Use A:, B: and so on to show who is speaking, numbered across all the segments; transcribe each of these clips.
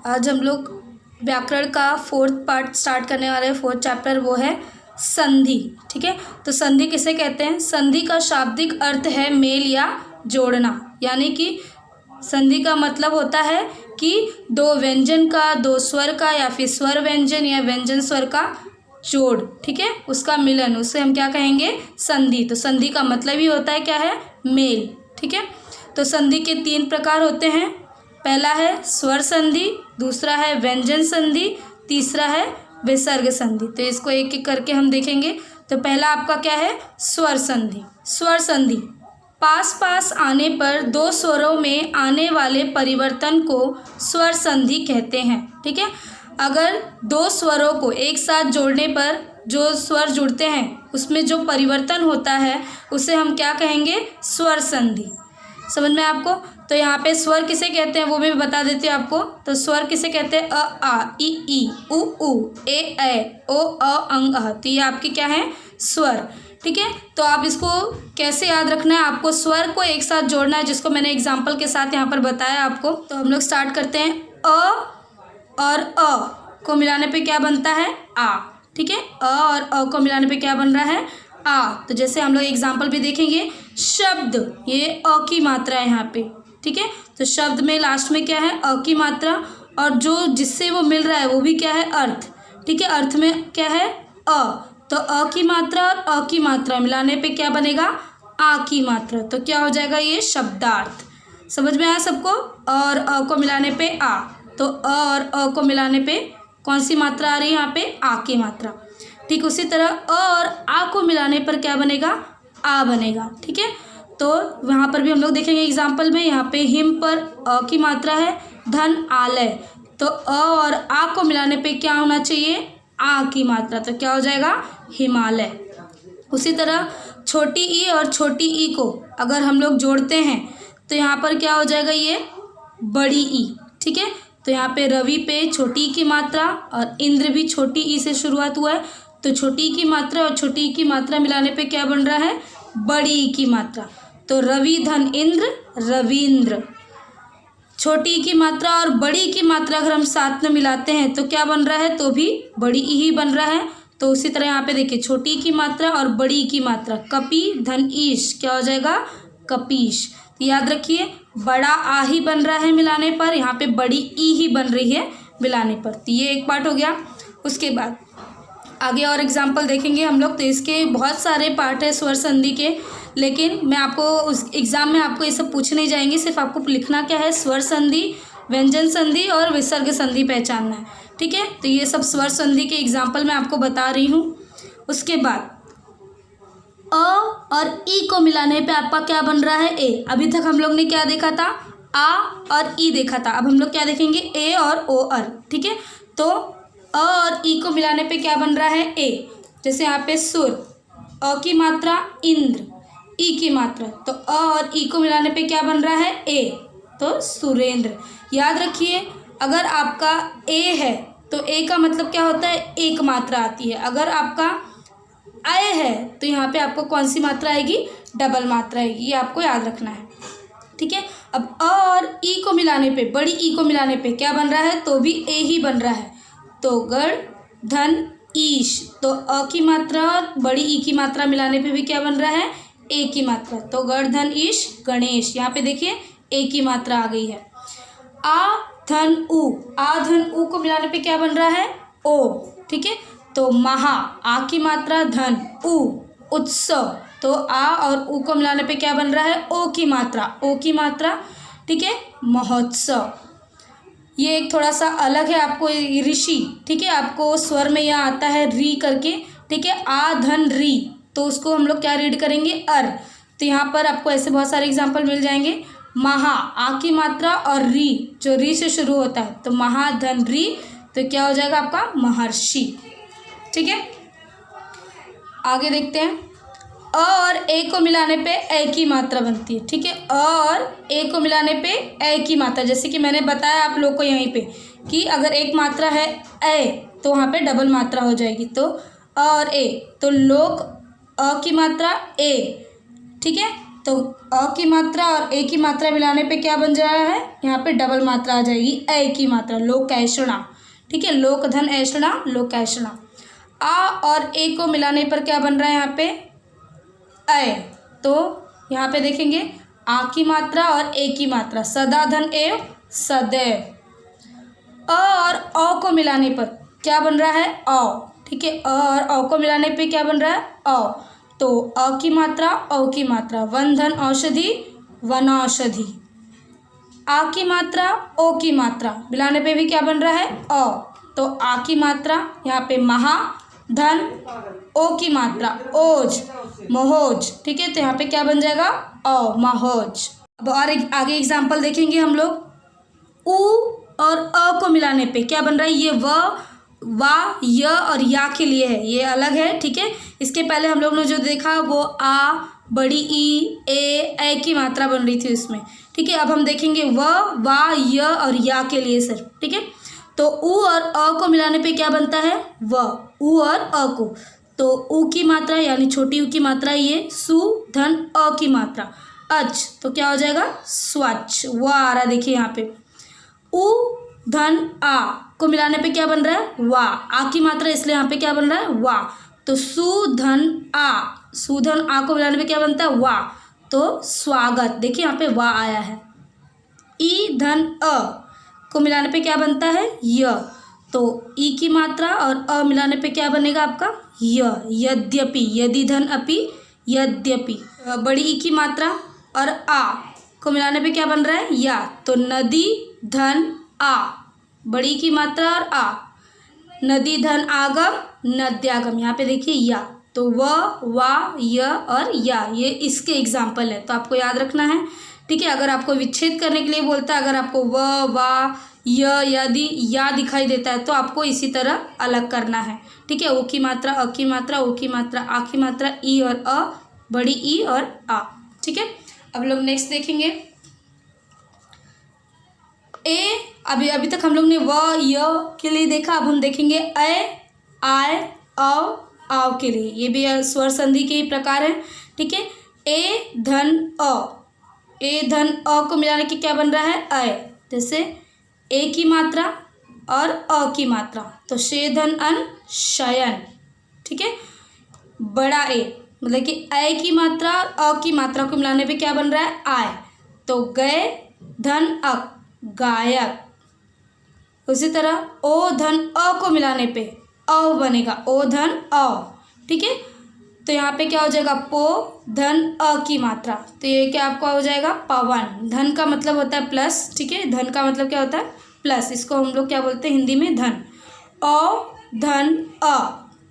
A: आज हम लोग व्याकरण का 4th पार्ट स्टार्ट करने वाले हैं। 4th चैप्टर वो है संधि। ठीक है, तो संधि किसे कहते हैं? संधि का शाब्दिक अर्थ है मेल या जोड़ना, यानी कि संधि का मतलब होता है कि दो व्यंजन का, दो स्वर का, या फिर स्वर व्यंजन या व्यंजन स्वर का जोड़, ठीक है, उसका मिलन, उसे हम क्या कहेंगे? संधि। तो संधि का मतलब ही होता है क्या है? मेल। ठीक है, तो संधि के 3 प्रकार होते हैं। पहला है स्वर संधि, दूसरा है व्यंजन संधि, तीसरा है विसर्ग संधि। तो इसको एक एक करके हम देखेंगे। तो पहला आपका क्या है? स्वर संधि। स्वर संधि पास पास आने पर दो स्वरों में आने वाले परिवर्तन को स्वर संधि कहते हैं। ठीक है, अगर दो स्वरों को एक साथ जोड़ने पर जो स्वर जुड़ते हैं उसमें जो परिवर्तन होता है उसे हम क्या कहेंगे? स्वर संधि। समझ में आपको? तो यहाँ पे स्वर किसे कहते हैं वो भी बता देती हूँ आपको। तो स्वर किसे कहते हैं? अ आ इ ई उ ऊ ए ओ अंग अह। तो ये आपके क्या है? स्वर। ठीक है, तो आप इसको कैसे याद रखना है? आपको स्वर को एक साथ जोड़ना है, जिसको मैंने एग्जाम्पल के साथ यहाँ पर बताया आपको। तो हम लोग स्टार्ट करते हैं। अ और अ को मिलाने पे क्या बनता है? आ। ठीक है, अ और अ को मिलाने पे क्या बन रहा है? आ। तो जैसे हम लोग एग्जाम्पल भी देखेंगे, शब्द, ये अ की मात्रा है यहाँ पे। ठीक है, तो शब्द में लास्ट में क्या है? अ की मात्रा, और जो जिससे वो मिल रहा है वो भी क्या है? अर्थ। ठीक है, अर्थ में क्या है? अ। तो अ की मात्रा और अ की मात्रा मिलाने पे क्या बनेगा? आ की मात्रा। तो क्या हो जाएगा? ये शब्दार्थ। समझ में आया सबको? और अ को मिलाने पे आ। तो अ और अ को मिलाने पे कौन सी मात्रा आ रही है यहाँ पे? आ की मात्रा। ठीक उसी तरह अ और आ को मिलाने पर क्या बनेगा? आ बनेगा। ठीक है, तो वहाँ पर भी हम लोग देखेंगे एग्जाम्पल में। यहाँ पे हिम पर अ की मात्रा है, धन आलय। तो अ और आ को मिलाने पे क्या होना चाहिए? आ की मात्रा। तो क्या हो जाएगा? हिमालय। उसी तरह छोटी ई और छोटी ई को अगर हम लोग जोड़ते हैं तो यहाँ पर क्या हो जाएगा? ये बड़ी ई। ठीक है, तो यहाँ पे रवि पे छोटी ई की मात्रा और इंद्र भी छोटी ई से शुरुआत हुआ है। तो छोटी ई की मात्रा और छोटी ई की मात्रा मिलाने पे क्या बन रहा है? बड़ी ई की मात्रा। तो रवि धन इंद्र, रविंद्र। छोटी ई की मात्रा और बड़ी ई की मात्रा अगर हम साथ में मिलाते हैं तो क्या बन रहा है? तो भी बड़ी ई ही बन रहा है। तो उसी तरह यहाँ पे देखिए, छोटी ई की मात्रा और बड़ी ई की मात्रा, कपि धन ईश, क्या हो जाएगा? कपीश। तो याद रखिए, बड़ा आ ही बन रहा है मिलाने पर, यहाँ पे बड़ी ई ही बन रही है मिलाने पर। तो ये एक पार्ट हो गया। उसके बाद आगे और एग्जाम्पल देखेंगे हम लोग। तो इसके बहुत सारे पार्ट है स्वर संधि के, लेकिन मैं आपको उस एग्ज़ाम में आपको ये सब पूछे नहीं जाएंगे। सिर्फ आपको लिखना क्या है? स्वर संधि, व्यंजन संधि और विसर्ग संधि पहचानना है। ठीक है, तो ये सब स्वर संधि के एग्जाम्पल मैं आपको बता रही हूँ। उसके बाद अ और ई को मिलाने पे आपका क्या बन रहा है? ए। अभी तक हम लोग ने क्या देखा था? आ और ई देखा था। अब हम लोग क्या देखेंगे? ए और ओ अर। ठीक है, तो अ और ई को मिलाने पे क्या बन रहा है? ए। जैसे यहाँ पे सुर, अ की मात्रा इंद्र, ई की मात्रा, तो अ और ई को मिलाने पे क्या बन रहा है? ए। तो सुरेंद्र। याद रखिए, अगर आपका ए है तो ए का मतलब क्या होता है? एक मात्रा आती है। अगर आपका आए है तो यहाँ पे आपको कौन सी मात्रा आएगी? डबल मात्रा आएगी। ये आपको याद रखना है। ठीक है, अब अ और ई को मिलाने पे, बड़ी ई को मिलाने पे क्या बन रहा है? तो भी ए ही बन रहा है। तो गण धन ईश, तो अ की मात्रा और बड़ी ई की मात्रा मिलाने पे भी क्या बन रहा है? ए की मात्रा। तो गण धन ईश गणेश। यहाँ पे देखिए ए की मात्रा आ गई है। आ धन उ, आ धन उ को मिलाने पे क्या बन रहा है? ओ। ठीक है, तो महा, आ की मात्रा, धन उ, उत्सव। तो आ और उ को मिलाने पे क्या बन रहा है? ओ की मात्रा, ओ की मात्रा। ठीक है, महोत्सव। ये एक थोड़ा सा अलग है आपको, ऋषि। ठीक है, आपको स्वर में यह आता है री करके। ठीक है, आ धन री, तो उसको हम लोग क्या रीड करेंगे? अर। तो यहाँ पर आपको ऐसे बहुत सारे एग्जाम्पल मिल जाएंगे। महा, आ की मात्रा और री, जो री से शुरू होता है, तो महा धन री, तो क्या हो जाएगा आपका? महर्षि। ठीक है, आगे देखते हैं। अ और ए को मिलाने पे ए की मात्रा बनती है। ठीक है, अ और ए को मिलाने पे ए की मात्रा, जैसे कि मैंने बताया आप लोग को यहीं पे कि अगर एक मात्रा है ए तो वहाँ पे डबल मात्रा हो जाएगी। तो अ और ए, तो लोक, अ की मात्रा ए। ठीक है, तो अ की मात्रा और ए की मात्रा मिलाने पे क्या बन रहा है, यहाँ पे डबल मात्रा आ जाएगी, ए की मात्रा, लोकैषणा। ठीक है, लोक धन ऐषणा, लोकैषणा। आ और ए को मिलाने पर क्या बन रहा है यहाँ पे, अय। तो यहाँ पे देखेंगे आ की मात्रा और ए की मात्रा, सदा धन एव, सदैव। अ और औ को मिलाने पर क्या बन रहा है, औ। ठीक है, अ और औ को मिलाने पे क्या बन रहा है, औ। तो अ की मात्रा, औ की मात्रा, वन धन औषधि, वनौषधि। आ की मात्रा, ओ की मात्रा मिलाने पे भी क्या बन रहा है, औ। तो आ की मात्रा यहाँ पे महा धन, ओ की मात्रा ओज, महोज। ठीक है, तो यहाँ पे क्या बन जाएगा, औ, महोज। अब और आगे एग्जाम्पल देखेंगे हम लोग। उ और अ को मिलाने पे क्या बन रहा है, ये व, वा, य और या के लिए है, ये अलग है। ठीक है, इसके पहले हम लोग ने जो देखा वो आ, बड़ी ई, ए की मात्रा बन रही थी उसमें। ठीक है, अब हम देखेंगे व, वा, य और या के लिए सिर्फ। ठीक है, तो उ और अ को मिलाने पे क्या बनता है, व, उ और अ को। तो उ की मात्रा यानी छोटी उ की मात्रा ये, सु धन अ की मात्रा अच, तो क्या हो जाएगा, स्वच्छ। वो आ रहा है देखिए यहाँ पे। उ धन आ को मिलाने पे क्या बन रहा है, वा, आ की मात्रा इसलिए यहाँ पे क्या बन रहा है, वा। तो सु धन आ, सु धन आ को मिलाने पे क्या बनता है, वा, तो स्वागत। देखिए यहाँ पे वा आया है। ई धन अ को मिलाने पे क्या बनता है, य। तो ई की मात्रा और अ मिलाने पे क्या बनेगा आपका, य, यद्यपि, यदि धन अपि, यद्यपि। बड़ी ई की मात्रा और आ को मिलाने पे क्या बन रहा है, या। तो नदी धन आ, बड़ी की मात्रा और आ, नदी धन आगम, नद्यागम। यहाँ पे देखिए या, तो व, वा, य और या, ये इसके एग्जाम्पल है, तो आपको याद रखना है। ठीक है, अगर आपको विच्छेद करने के लिए बोलता है, अगर आपको व, वा, य, यदि, या दिखाई देता है तो आपको इसी तरह अलग करना है। ठीक है, ओ की मात्रा, अ की मात्रा, ओ की मात्रा, आ की मात्रा, ई और अ, बड़ी ई और आ। ठीक है, अब लोग नेक्स्ट देखेंगे ए। अभी तक हम लोग ने व, य के लिए देखा, अब हम देखेंगे ए, आय, औ, आव के लिए। ये भी स्वर संधि के ही प्रकार है। ठीक है, ए धन अ, ए धन अ को मिलाने के क्या बन रहा है, अय। जैसे ए की मात्रा और अ की मात्रा, तो शे धन अन, शयन। ठीक है, बड़ा ए मतलब कि ए की मात्रा और अ की मात्रा को मिलाने पे क्या बन रहा है, आय। तो गए धन अक, गायक। उसी तरह ओ धन अ को मिलाने पे अ बनेगा, ओ धन अ। ठीक है, तो यहाँ पे क्या हो जाएगा, पो धन अ की मात्रा, तो ये क्या आपका हो जाएगा, पवन। धन का मतलब होता है प्लस। ठीक है, धन का मतलब क्या होता है, प्लस। इसको हम लोग क्या बोलते हैं हिंदी में, धन। औ धन अ,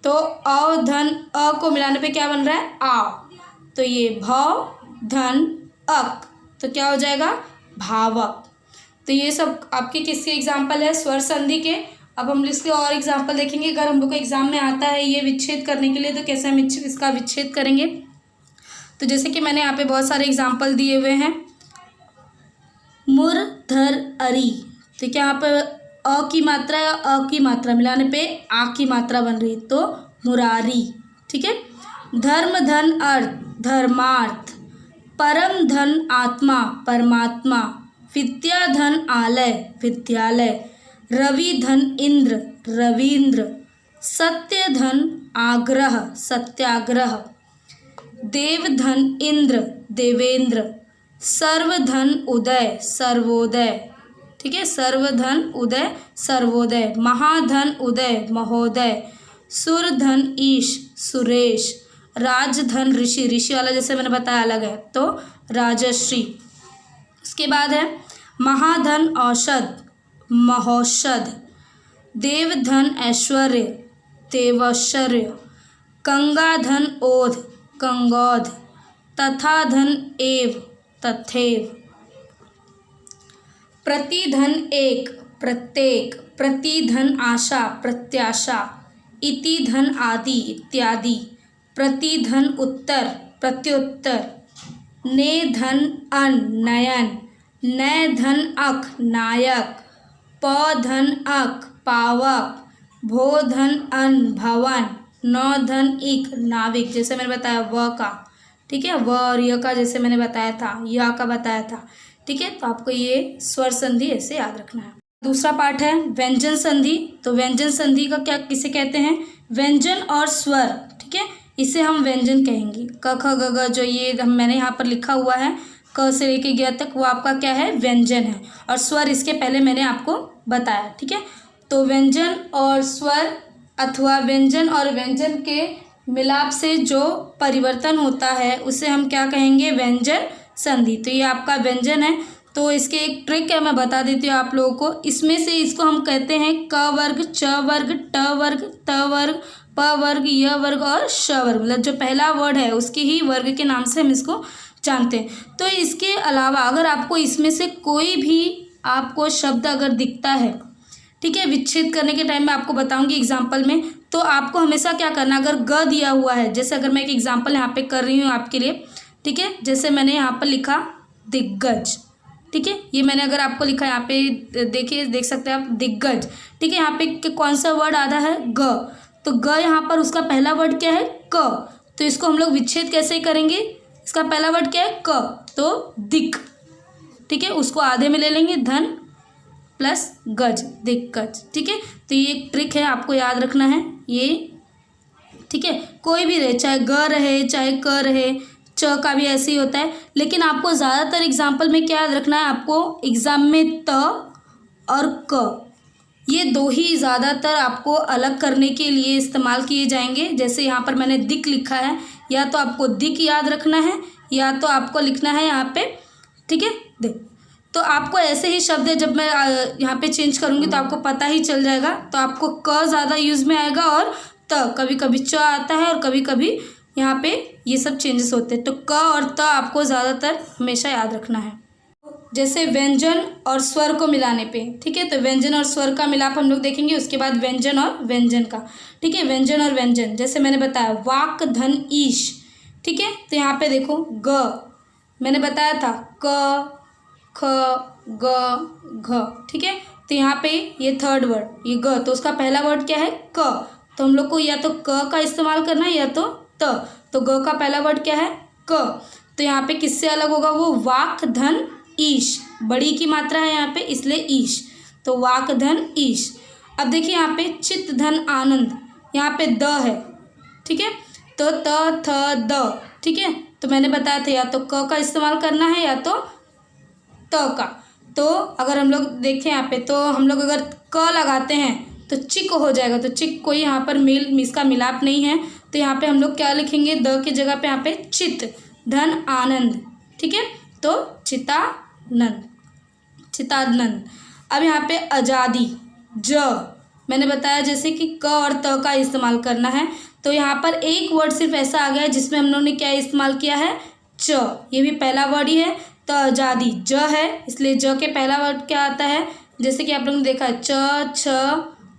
A: तो औ धन अ को मिलाने पे क्या बन रहा है, आव। तो ये भव धन अक, तो क्या हो जाएगा, भावक। तो ये सब आपके किसके एग्जाम्पल है, स्वर संधि के। अब हम इसके और एग्जाम्पल देखेंगे। अगर हम लोग को एग्जाम में आता है ये विच्छेद करने के लिए, तो कैसे हम इसका विच्छेद करेंगे। तो जैसे कि मैंने यहाँ पे बहुत सारे एग्जाम्पल दिए हुए हैं। मुर धर अरी, तो क्या यहाँ पर अ की मात्रा या अ की मात्रा मिलाने पे आ की मात्रा बन रही है, तो मुरारी। ठीक है, धर्म धन अर्थ, धर्मार्थ। परम धन आत्मा, परमात्मा। विद्या धन आलय, विद्यालय। रवि धन इंद्र, रवींद्र। सत्य धन आग्रह, सत्याग्रह। देव धन इंद्र, देवेंद्र। सर्वधन उदय, सर्वोदय। ठीक है, सर्वधन उदय, सर्वोदय। महाधन उदय, महोदय। सुर धन ईश, सुरेश। राजधन ऋषि, ऋषि वाला जैसे मैंने बताया अलग है, तो राजश्री। उसके बाद है महाधन औषध, महौषध। देवधन ऐश्वर्य, देवैश्वर्य। गंगाधन ओध, गंगोध। तथा धन एव, तथैव। प्रतिधन एक, प्रत्येक। प्रतिधन आशा, प्रत्याशा। इति धन आदि, इत्यादि। प्रतिधन उत्तर, प्रत्युत्तर। ने धन अन, नयन। नय धन अक, नायक। प धन अक, पावक। भो धन अन, भवन। नौ धन इक, नाविक। जैसे मैंने बताया व का। ठीक है। व और य का जैसे मैंने बताया था, या का बताया था, ठीक है। तो आपको ये स्वर संधि ऐसे याद रखना है। दूसरा पार्ट है व्यंजन संधि। तो व्यंजन संधि का क्या किसे कहते हैं? व्यंजन और स्वर, ठीक है, इसे हम व्यंजन कहेंगे। क ख ग घ जो ये मैंने यहाँ पर लिखा हुआ है क से लेके ग तक, वो आपका क्या है? व्यंजन है। और स्वर इसके पहले मैंने आपको बताया, ठीक है। तो व्यंजन और स्वर अथवा व्यंजन और व्यंजन के मिलाप से जो परिवर्तन होता है उसे हम क्या कहेंगे? व्यंजन संधि। तो ये आपका व्यंजन है। तो इसके एक ट्रिक है, मैं बता देती हूँ आप लोगों को। इसमें से इसको हम कहते हैं क वर्ग, च वर्ग, ट वर्ग, त वर्ग, प वर्ग, य वर्ग और श वर्ग। मतलब जो पहला वर्ड है उसके ही वर्ग के नाम से हम इसको जानते हैं। तो इसके अलावा अगर आपको इसमें से कोई भी आपको शब्द अगर दिखता है, ठीक है, विच्छेद करने के टाइम में आपको बताऊंगी एग्जाम्पल में, तो आपको हमेशा क्या करना, अगर ग दिया हुआ है, जैसे अगर मैं एक एग्जाम्पल यहाँ पे कर रही हूँ आपके लिए, ठीक है, जैसे मैंने यहाँ पर लिखा दिग्गज, ठीक है, ये मैंने अगर आपको लिखा यहाँ पे देखिए, देख सकते हैं आप दिग्गज, ठीक है। यहाँ पे कौन सा वर्ड आधा है? ग। तो ग यहाँ पर उसका पहला वर्ड क्या है? क। तो इसको हम लोग विच्छेद कैसे करेंगे? इसका पहला वर्ड क्या है? क। तो दिक, ठीक है, उसको आधे में ले लेंगे, धन प्लस गज, दिग्गज, ठीक है। तो ये एक ट्रिक है, आपको याद रखना है ये, ठीक है। कोई भी रहे, चाहे ग रहे चाहे क रहे, च का भी ऐसे ही होता है। लेकिन आपको ज़्यादातर एग्जाम्पल में क्या याद रखना है? आपको एग्ज़ाम में त और क, ये दो ही ज़्यादातर आपको अलग करने के लिए इस्तेमाल किए जाएंगे। जैसे यहाँ पर मैंने दिक लिखा है, या तो आपको दिक याद रखना है या तो आपको लिखना है यहाँ पे, ठीक है, दिक। तो आपको ऐसे ही शब्द है, जब मैं यहाँ पे चेंज करूँगी तो आपको पता ही चल जाएगा। तो आपको क ज़्यादा यूज़ में आएगा और त, कभी कभी च आता है और कभी कभी यहाँ पे ये सब चेंजेस होते हैं। तो क और त आपको ज़्यादातर हमेशा याद रखना है। जैसे व्यंजन और स्वर को मिलाने पे, ठीक है, तो व्यंजन और स्वर का मिलाप हम लोग देखेंगे, उसके बाद व्यंजन और व्यंजन का, ठीक है। व्यंजन और व्यंजन जैसे मैंने बताया, वाक धन ईश, ठीक है। तो यहाँ पे देखो ग मैंने बताया था, क ख ग घ, ठीक है। तो यहाँ पे ये थर्ड वर्ड, ये ग, तो उसका पहला वर्ड क्या है? क। तो हम लोग को या तो क का इस्तेमाल करना है या तो त। तो ग का पहला वर्ड क्या है? क। तो यहाँ पे किससे अलग होगा? वो वाक धन ईश, बड़ी की मात्रा है यहाँ पे इसलिए ईश, तो वाक धन ईश। अब देखिए यहाँ पे चित्त धन आनंद, यहाँ पे द है, ठीक है। तो त थ द, ठीक है। तो मैंने बताया था या तो क का इस्तेमाल करना है या तो त का। तो अगर हम लोग देखें यहाँ पे, तो हम लोग अगर क लगाते हैं तो चिक हो जाएगा। तो चिक कोई यहाँ पर इसका मिलाप नहीं है, तो यहाँ पे हम लोग क्या लिखेंगे? द की जगह पे यहाँ पे चित धन आनंद, ठीक है। तो चितानंद, चितानंद। अब यहाँ पे आज़ादी, ज मैंने बताया जैसे कि क और त का इस्तेमाल करना है। तो यहाँ पर एक वर्ड सिर्फ ऐसा आ गया है जिसमें हम लोग ने क्या इस्तेमाल किया है? च। ये भी पहला वर्ड ही है। तो आज़ादी ज है, इसलिए ज के पहला वर्ड क्या आता है? जैसे कि आप लोगों ने देखा है च, छ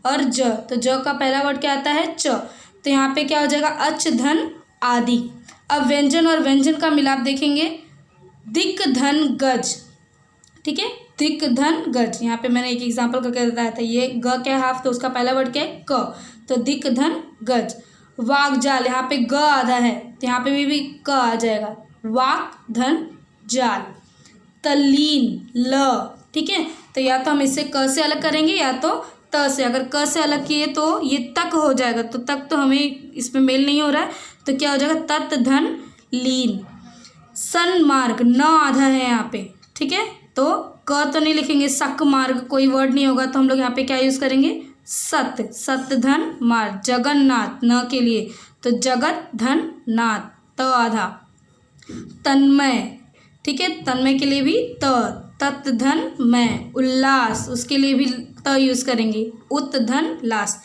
A: और ज, तो ज का पहला वर्ड क्या आता है? च। तो यहाँ पे क्या हो जाएगा? अच धन आदि। अब व्यंजन और व्यंजन का मिलाप देखेंगे, दिक धन गज, ठीक है, दिक धन गज। यहाँ पे मैंने एक एग्जाम्पल करके बताया था, ये ग क्या हाफ, तो उसका पहला वर्ड क्या है? क। तो दिक धन गज। वाक जाल, यहाँ पे ग आधा है तो यहाँ पे भी क आ जाएगा, वाक धन जाल। तल्लीन, ल, ठीक है। तो या तो हम इसे क से अलग करेंगे या तो त से। अगर क से अलग किए तो ये तक हो जाएगा, तो तक तो हमें इसमें मेल नहीं हो रहा है, तो क्या हो जाएगा? तत् धन लीन। सन्मार्ग, न आधा है यहाँ पे, ठीक है। तो क तो नहीं लिखेंगे, सक मार्ग कोई वर्ड नहीं होगा, तो हम लोग यहाँ पे क्या यूज़ करेंगे? सत, सत धन मार्ग। जगन्नाथ, न के लिए, तो जगत धन नाथ, त आधा। तन्मय, ठीक है, तन्मय के लिए भी त, तत् धन मय। उल्लास, उसके लिए भी त यूज़ करेंगे, उत धन लास।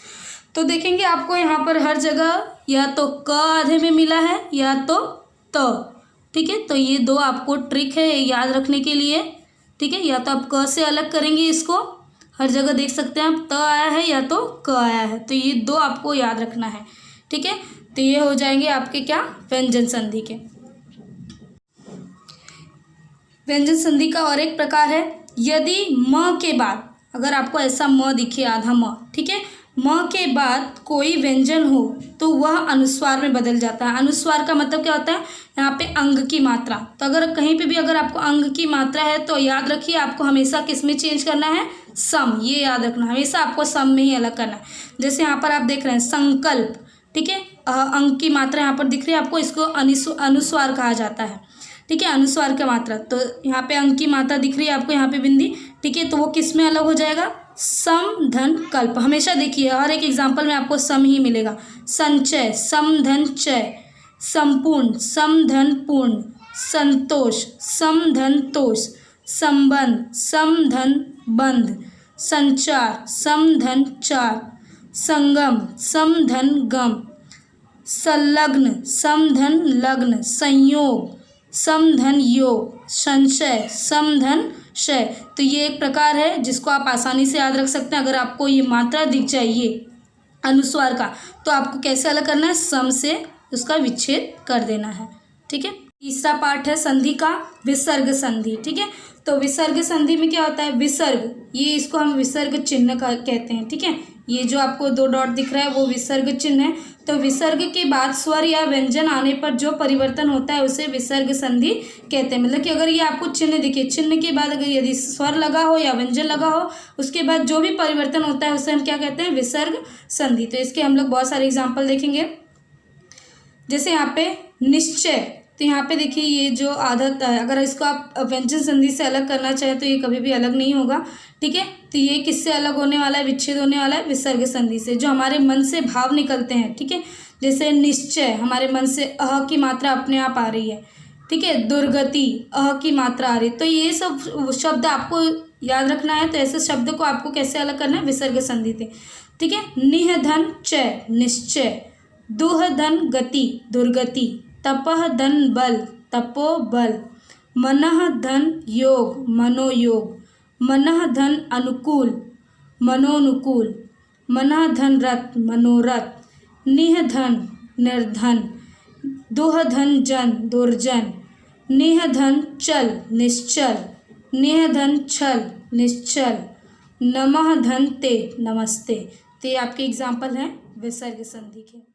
A: तो देखेंगे आपको यहाँ पर हर जगह या तो क आधे में मिला है या तो त, ठीक है। तो ये दो आपको ट्रिक है याद रखने के लिए, ठीक है। या तो आप क से अलग करेंगे इसको, हर जगह देख सकते हैं आप त आया है या तो क आया है, तो ये दो आपको याद रखना है, ठीक है। तो ये हो जाएंगे आपके क्या? व्यंजन संधि के। व्यंजन संधि का और एक प्रकार है, यदि म के बाद अगर आपको ऐसा म दिखे, आधा म, ठीक है, म के बाद कोई व्यंजन हो तो वह अनुस्वार में बदल जाता है। अनुस्वार का मतलब क्या होता है, यहाँ पे अंग की मात्रा। तो अगर कहीं पे भी अगर आपको अंग की मात्रा है तो याद रखिए आपको हमेशा किस में चेंज करना है, सम। ये याद रखना, हमेशा आपको सम में ही अलग करना है। जैसे यहाँ पर आप देख रहे हैं संकल्प, ठीक है, अंग की मात्रा यहाँ पर दिख रही है आपको, इसको अनुस्वार कहा जाता है, ठीक है, अनुस्वार की मात्रा। तो यहाँ पे अंग की मात्रा दिख रही है आपको, यहाँ पे बिंदी, ठीक है, तो वो किस में अलग हो जाएगा, सम धन कल्प। हमेशा देखिए हर एक एग्जाम्पल में आपको सम ही मिलेगा। संचय सम धन चय, संपूर्ण सम धन पूर्ण, संतोष सम धन तोष, संबंध सम धन बंध, संचार सम धन चार, संगम सम धन गम, संलग्न सम धन लग्न, संयोग सम धन योग, संशय सम धन शय। तो ये एक प्रकार है जिसको आप आसानी से याद रख सकते हैं। अगर आपको ये मात्रा दिख जाए ये अनुस्वार का, तो आपको कैसे अलग करना है, सम से उसका विच्छेद कर देना है, ठीक है। तीसरा पार्ट है संधि का, विसर्ग संधि, ठीक है। तो विसर्ग संधि में क्या होता है, विसर्ग, ये इसको हम विसर्ग चिन्ह कहते हैं, ठीक है। ये जो आपको 2 डॉट दिख रहा है वो विसर्ग चिन्ह है। तो विसर्ग के बाद स्वर या व्यंजन आने पर जो परिवर्तन होता है उसे विसर्ग संधि कहते हैं। मतलब कि अगर ये आपको चिन्ह दिखे, चिन्ह के बाद अगर यदि स्वर लगा हो या व्यंजन लगा हो, उसके बाद जो भी परिवर्तन होता है उसे हम क्या कहते हैं, विसर्ग संधि। तो इसके हम लोग बहुत सारे एग्जाम्पल देखेंगे। जैसे यहाँ पे निश्चय, तो यहाँ पे देखिए ये जो आदत है, अगर इसको आप व्यंजन संधि से अलग करना चाहें तो ये कभी भी अलग नहीं होगा, ठीक है। तो ये किससे अलग होने वाला है, विच्छेद होने वाला है विसर्ग संधि से, जो हमारे मन से भाव निकलते हैं, ठीक है। जैसे निश्चय, हमारे मन से अह की मात्रा अपने आप आ रही है, ठीक है। दुर्गति, अह की मात्रा आ रही है। तो ये सब शब्द आपको याद रखना है। तो ऐसे शब्द को आपको कैसे अलग करना है, विसर्ग संधि से, ठीक है। निःधन चय, निश्चय, दुह धन गति, दुर्गति, तपह धन बल, तपो बल, मनः धन योग, मनोयोग, मनः धन अनुकूल, मनोनुकूल, मनः धन रथ, मनोरथ, निह धन निर्धन, दुह धन जन, दुर्जन, निह धन चल, निश्चल, निह धन छल, निश्चल, नमः धन ते, नमस्ते। तो ये आपके एग्जाम्पल हैं विसर्ग संधि के।